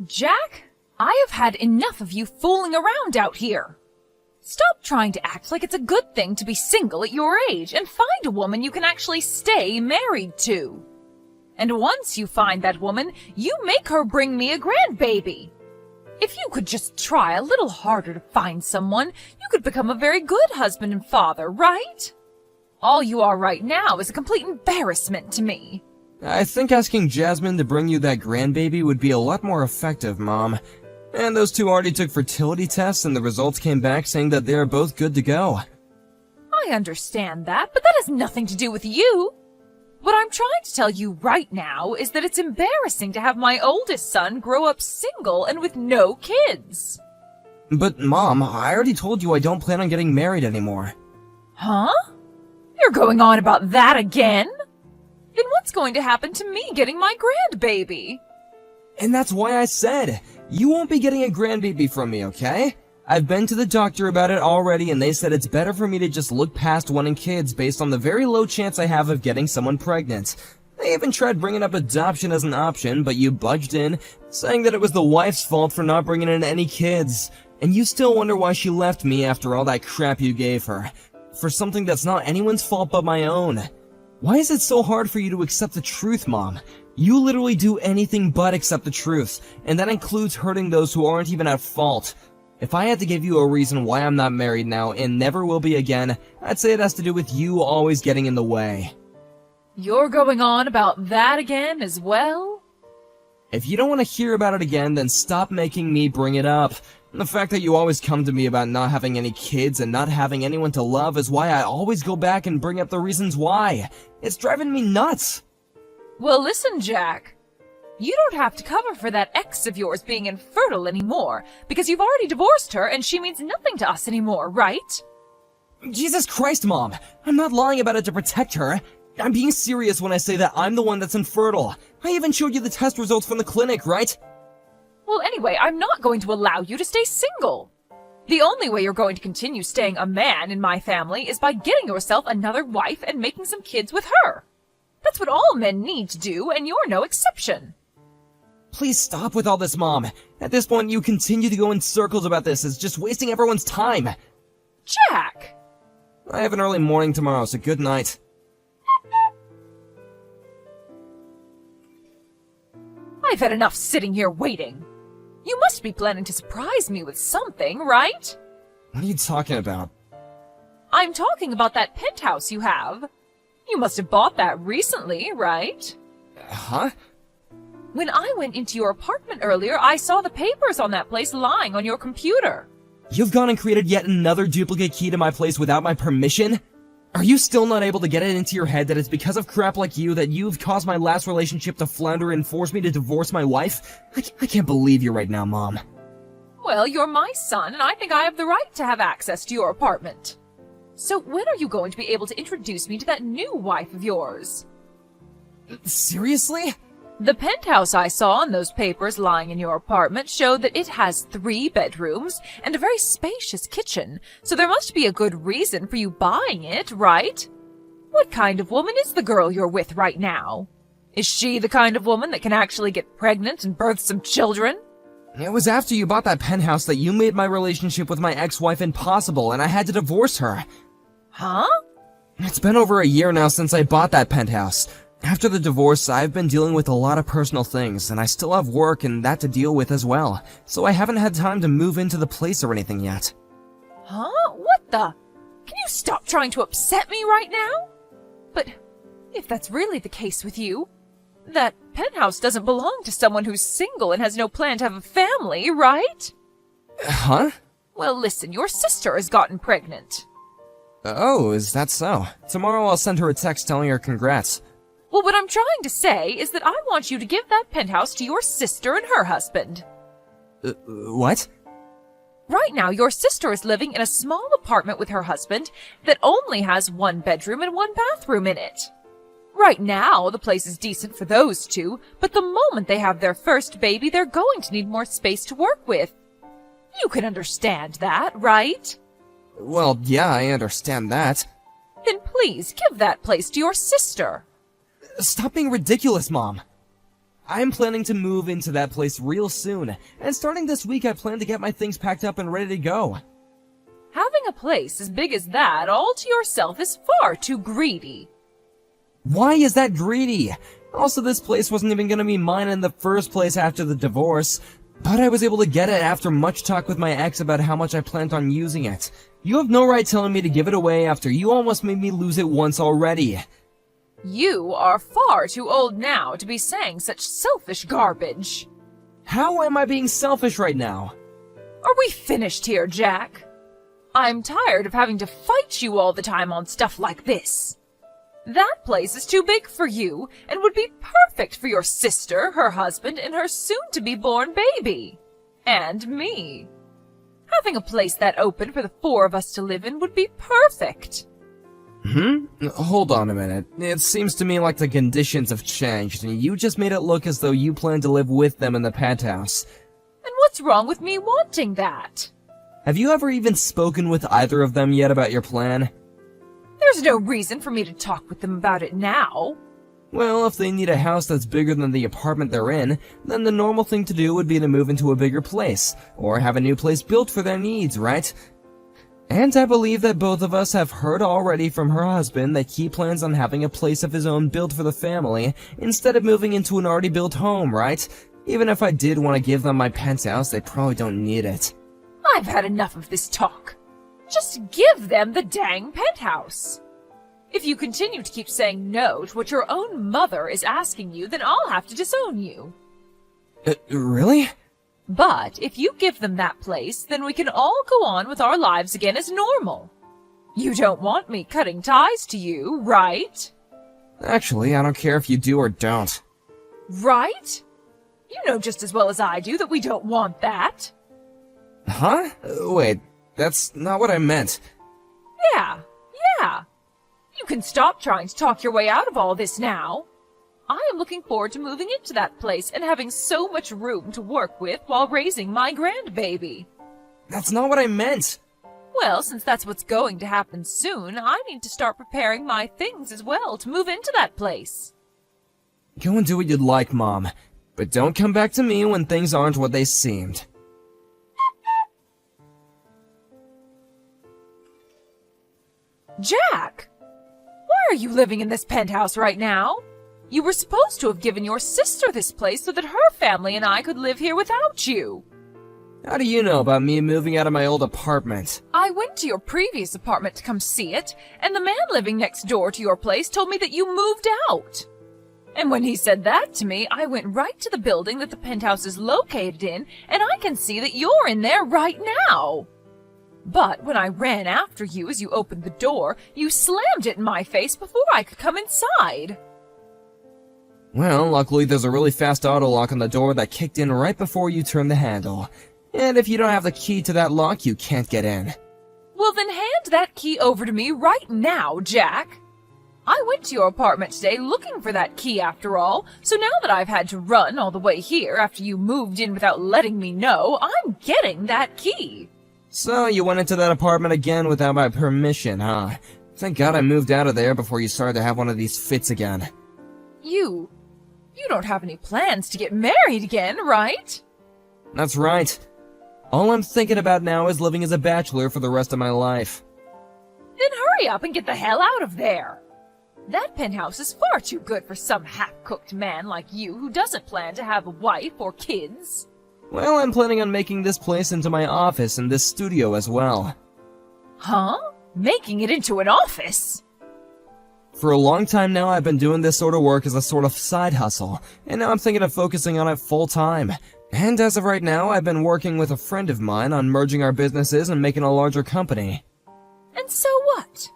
Jack, I have had enough of you fooling around out here. Stop trying to act like it's a good thing to be single at your age and find a woman you can actually stay married to. And once you find that woman, you make her bring me a grandbaby. If you could just try a little harder to find someone, you could become a very good husband and father, right? All you are right now is a complete embarrassment to me. I think asking Jasmine to bring you that grandbaby would be a lot more effective, Mom. And those two already took fertility tests and the results came back saying that they are both good to go. I understand that, but that has nothing to do with you. What I'm trying to tell you right now is that it's embarrassing to have my oldest son grow up single and with no kids. But, Mom, I already told you I don't plan on getting married anymore. Huh? You're going on about that again? Then what's going to happen to me getting my grandbaby? And that's why I said, you won't be getting a grandbaby from me, okay? I've been to the doctor about it already and they said it's better for me to just look past wanting kids based on the very low chance I have of getting someone pregnant. They even tried bringing up adoption as an option, but you budged in, saying that it was the wife's fault for not bringing in any kids. And you still wonder why she left me after all that crap you gave her. For something that's not anyone's fault but my own. Why is it so hard for you to accept the truth, Mom? You literally do anything but accept the truth, and that includes hurting those who aren't even at fault. If I had to give you a reason why I'm not married now and never will be again, I'd say it has to do with you always getting in the way. You're going on about that again as well? If you don't want to hear about it again, then stop making me bring it up. The fact that you always come to me about not having any kids and not having anyone to love is why I always go back and bring up the reasons why. It's driving me nuts. Well, listen, Jack. You don't have to cover for that ex of yours being infertile anymore, because you've already divorced her and she means nothing to us anymore, right? Jesus Christ, Mom! I'm not lying about it to protect her. I'm being serious when I say that I'm the one that's infertile. I even showed you the test results from the clinic, right? Well, anyway, I'm not going to allow you to stay single. The only way you're going to continue staying a man in my family is by getting yourself another wife and making some kids with her. That's what all men need to do, and you're no exception. Please stop with all this, Mom. At this point, you continue to go in circles about this. It's just wasting everyone's time. Jack! I have an early morning tomorrow, so good night. I've had enough sitting here waiting. You must be planning to surprise me with something, right? What are you talking about? I'm talking about that penthouse you have. You must have bought that recently, right? Huh? When I went into your apartment earlier, I saw the papers on that place lying on your computer. You've gone and created yet another duplicate key to my place without my permission? Are you still not able to get it into your head that it's because of crap like you that you've caused my last relationship to flounder and forced me to divorce my wife? I can't believe you right now, Mom. Well, you're my son, and I think I have the right to have access to your apartment. So when are you going to be able to introduce me to that new wife of yours? Seriously? The penthouse I saw in those papers lying in your apartment showed that it has 3 bedrooms and a very spacious kitchen, so there must be a good reason for you buying it, right? What kind of woman is the girl you're with right now? Is she the kind of woman that can actually get pregnant and birth some children? It was after you bought that penthouse that you made my relationship with my ex-wife impossible and I had to divorce her. Huh? It's been over a year now since I bought that penthouse. After the divorce, I've been dealing with a lot of personal things, and I still have work and that to deal with as well, so I haven't had time to move into the place or anything yet. Huh? What the? Can you stop trying to upset me right now? But if that's really the case with you, that penthouse doesn't belong to someone who's single and has no plan to have a family, right? Huh? Well, listen, your sister has gotten pregnant. Oh, is that so? Tomorrow I'll send her a text telling her congrats. Well, what I'm trying to say is that I want you to give that penthouse to your sister and her husband. What? Right now, your sister is living in a small apartment with her husband that only has 1 bedroom and 1 bathroom in it. Right now, the place is decent for those two, but the moment they have their first baby, they're going to need more space to work with. You can understand that, right? Well, yeah, I understand that. Then please give that place to your sister. Stop being ridiculous, Mom. I'm planning to move into that place real soon, and starting this week I plan to get my things packed up and ready to go. Having a place as big as that all to yourself is far too greedy. Why is that greedy? Also, this place wasn't even gonna be mine in the first place after the divorce, but I was able to get it after much talk with my ex about how much I planned on using it. You have no right telling me to give it away after you almost made me lose it once already. You are far too old now to be saying such selfish garbage. How am I being selfish right now? Are we finished here, Jack? I'm tired of having to fight you all the time on stuff like this. That place is too big for you and would be perfect for your sister, her husband, and her soon-to-be-born baby. And me. Having a place that open for the four of us to live in would be perfect. Hold on a minute. It seems to me like the conditions have changed, and you just made it look as though you plan to live with them in the penthouse. And what's wrong with me wanting that? Have you ever even spoken with either of them yet about your plan? There's no reason for me to talk with them about it now. Well, if they need a house that's bigger than the apartment they're in, then the normal thing to do would be to move into a bigger place, or have a new place built for their needs, right? And I believe that both of us have heard already from her husband that he plans on having a place of his own built for the family, instead of moving into an already built home, right? Even if I did want to give them my penthouse, they probably don't need it. I've had enough of this talk. Just give them the dang penthouse. If you continue to keep saying no to what your own mother is asking you, then I'll have to disown you. Really? But if you give them that place, then we can all go on with our lives again as normal. You don't want me cutting ties to you, right? Actually, I don't care if you do or don't. Right? You know just as well as I do that we don't want that. Huh? Wait, that's not what I meant. Yeah. You can stop trying to talk your way out of all this now. I am looking forward to moving into that place and having so much room to work with while raising my grandbaby. That's not what I meant. Well, since that's what's going to happen soon, I need to start preparing my things as well to move into that place. Go and do what you'd like, Mom. But don't come back to me when things aren't what they seemed. Jack! Why are you living in this penthouse right now? You were supposed to have given your sister this place so that her family and I could live here without you. How do you know about me moving out of my old apartment? I went to your previous apartment to come see it, and the man living next door to your place told me that you moved out. And when he said that to me, I went right to the building that the penthouse is located in, and I can see that you're in there right now. But when I ran after you as you opened the door, you slammed it in my face before I could come inside. Well, luckily there's a really fast auto lock on the door that kicked in right before you turned the handle. And if you don't have the key to that lock, you can't get in. Well, then hand that key over to me right now, Jack. I went to your apartment today looking for that key after all, so now that I've had to run all the way here after you moved in without letting me know, I'm getting that key. So you went into that apartment again without my permission, huh? Thank God I moved out of there before you started to have one of these fits again. You don't have any plans to get married again, right? That's right. All I'm thinking about now is living as a bachelor for the rest of my life. Then hurry up and get the hell out of there. That penthouse is far too good for some half-cooked man like you who doesn't plan to have a wife or kids. Well, I'm planning on making this place into my office and this studio as well. Huh? Making it into an office? For a long time now, I've been doing this sort of work as a sort of side hustle, and now I'm thinking of focusing on it full-time. And as of right now, I've been working with a friend of mine on merging our businesses and making a larger company. And so what?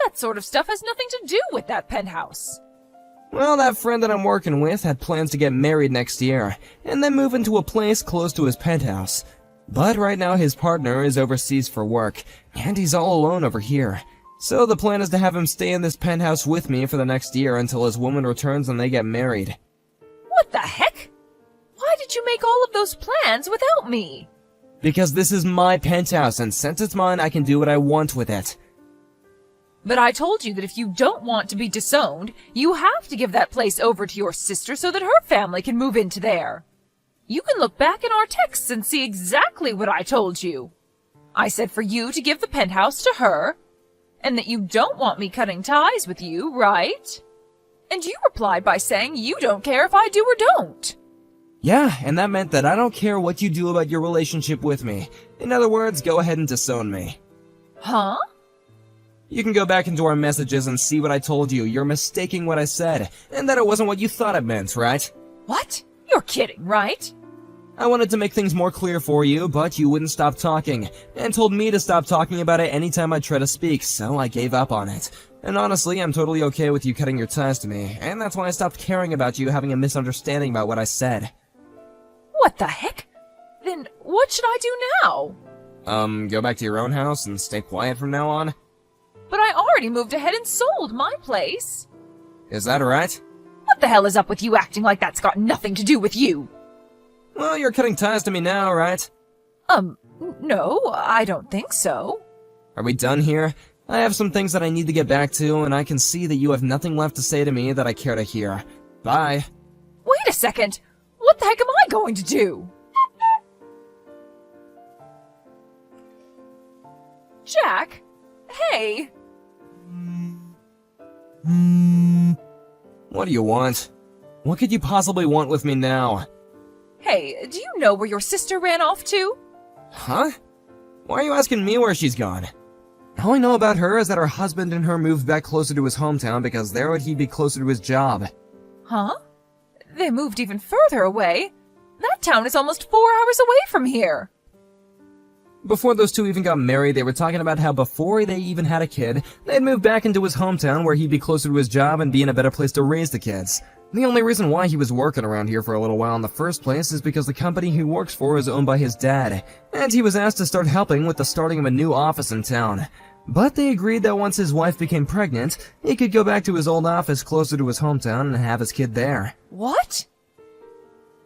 That sort of stuff has nothing to do with that penthouse. Well, that friend that I'm working with had plans to get married next year, and then move into a place close to his penthouse. But right now his partner is overseas for work, and he's all alone over here. So the plan is to have him stay in this penthouse with me for the next year until his woman returns and they get married. What the heck? Why did you make all of those plans without me? Because this is my penthouse, and since it's mine, I can do what I want with it. But I told you that if you don't want to be disowned, you have to give that place over to your sister so that her family can move into there. You can look back in our texts and see exactly what I told you. I said for you to give the penthouse to her, and that you don't want me cutting ties with you, right? And you replied by saying you don't care if I do or don't. Yeah, and that meant that I don't care what you do about your relationship with me. In other words, go ahead and disown me. Huh? You can go back into our messages and see what I told you. You're mistaking what I said, and that it wasn't what you thought it meant, right? What? You're kidding, right? I wanted to make things more clear for you, but you wouldn't stop talking, and told me to stop talking about it anytime I try to speak, so I gave up on it. And honestly, I'm totally okay with you cutting your ties to me, and that's why I stopped caring about you having a misunderstanding about what I said. What the heck? Then what should I do now? Go back to your own house and stay quiet from now on? But I already moved ahead and sold my place. Is that right? What the hell is up with you acting like that's got nothing to do with you? Well, you're cutting ties to me now, right? No, I don't think so. Are we done here? I have some things that I need to get back to, and I can see that you have nothing left to say to me that I care to hear. Bye. Wait a second. What the heck am I going to do? Jack? Hey. What do you want? What could you possibly want with me now? Hey, do you know where your sister ran off to? Huh? Why are you asking me where she's gone? All I know about her is that her husband and her moved back closer to his hometown because there would he be closer to his job. Huh? They moved even further away. That town is almost 4 hours away from here. Before those two even got married, they were talking about how before they even had a kid, they'd move back into his hometown where he'd be closer to his job and be in a better place to raise the kids. The only reason why he was working around here for a little while in the first place is because the company he works for is owned by his dad, and he was asked to start helping with the starting of a new office in town. But they agreed that once his wife became pregnant, he could go back to his old office closer to his hometown and have his kid there. What?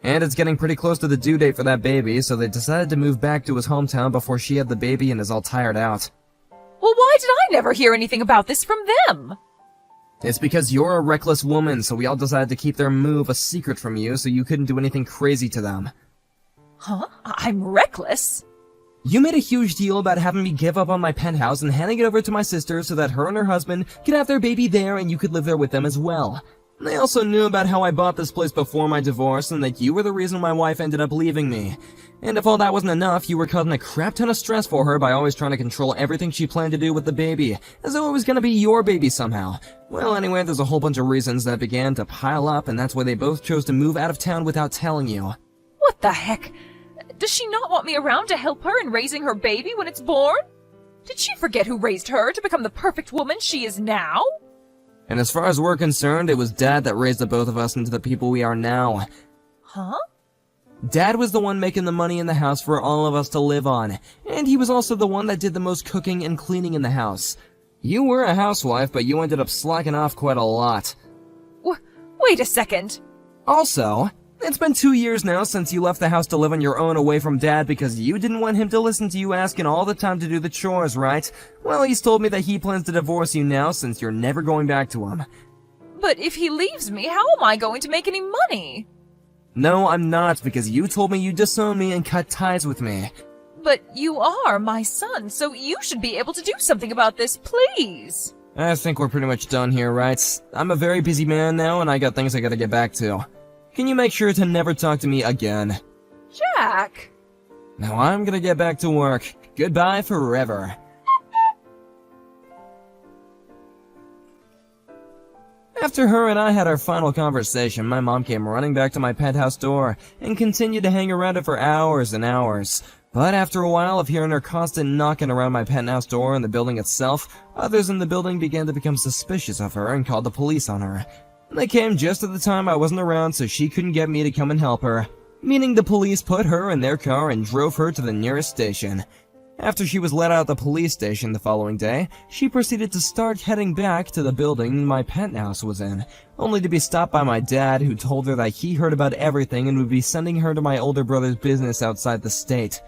And it's getting pretty close to the due date for that baby, so they decided to move back to his hometown before she had the baby and is all tired out. Well, why did I never hear anything about this from them? It's because you're a reckless woman, so we all decided to keep their move a secret from you so you couldn't do anything crazy to them. Huh? I'm reckless? You made a huge deal about having me give up on my penthouse and handing it over to my sister so that her and her husband could have their baby there and you could live there with them as well. They also knew about how I bought this place before my divorce and that you were the reason my wife ended up leaving me. And if all that wasn't enough, you were causing a crap ton of stress for her by always trying to control everything she planned to do with the baby, as though it was gonna be your baby somehow. Well, anyway, there's a whole bunch of reasons that began to pile up, and that's why they both chose to move out of town without telling you. What the heck? Does she not want me around to help her in raising her baby when it's born? Did she forget who raised her to become the perfect woman she is now? And as far as we're concerned, it was Dad that raised the both of us into the people we are now. Huh? Dad was the one making the money in the house for all of us to live on, and he was also the one that did the most cooking and cleaning in the house. You were a housewife, but you ended up slacking off quite a lot. Wait a second. Also, it's been 2 years now since you left the house to live on your own away from Dad because you didn't want him to listen to you asking all the time to do the chores, right? Well, he's told me that he plans to divorce you now since you're never going back to him. But if he leaves me, how am I going to make any money? No, I'm not, because you told me you'd disown me and cut ties with me. But you are my son, so you should be able to do something about this, please. I think we're pretty much done here, right? I'm a very busy man now, and I got things I gotta get back to. Can you make sure to never talk to me again? Jack! Now I'm gonna get back to work. Goodbye forever. After her and I had our final conversation, my mom came running back to my penthouse door and continued to hang around it for hours and hours. But after a while of hearing her constant knocking around my penthouse door and the building itself, others in the building began to become suspicious of her and called the police on her. They came just at the time I wasn't around, so she couldn't get me to come and help her, meaning the police put her in their car and drove her to the nearest station. After she was let out of the police station the following day, she proceeded to start heading back to the building my penthouse was in, only to be stopped by my dad, who told her that he heard about everything and would be sending her to my older brother's business outside the state.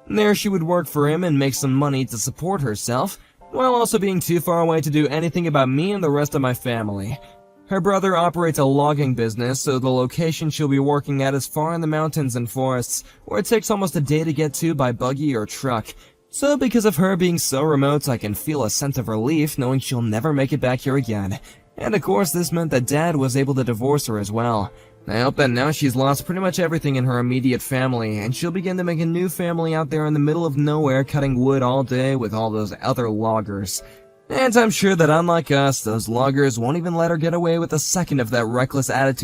There she would work for him and make some money to support herself, while also being too far away to do anything about me and the rest of my family. Her brother operates a logging business, so the location she'll be working at is far in the mountains and forests, where it takes almost a day to get to by buggy or truck. So because of her being so remote, I can feel a sense of relief knowing she'll never make it back here again. And of course, this meant that Dad was able to divorce her as well. I hope that now she's lost pretty much everything in her immediate family, and she'll begin to make a new family out there in the middle of nowhere cutting wood all day with all those other loggers. And I'm sure that unlike us, those loggers won't even let her get away with a second of that reckless attitude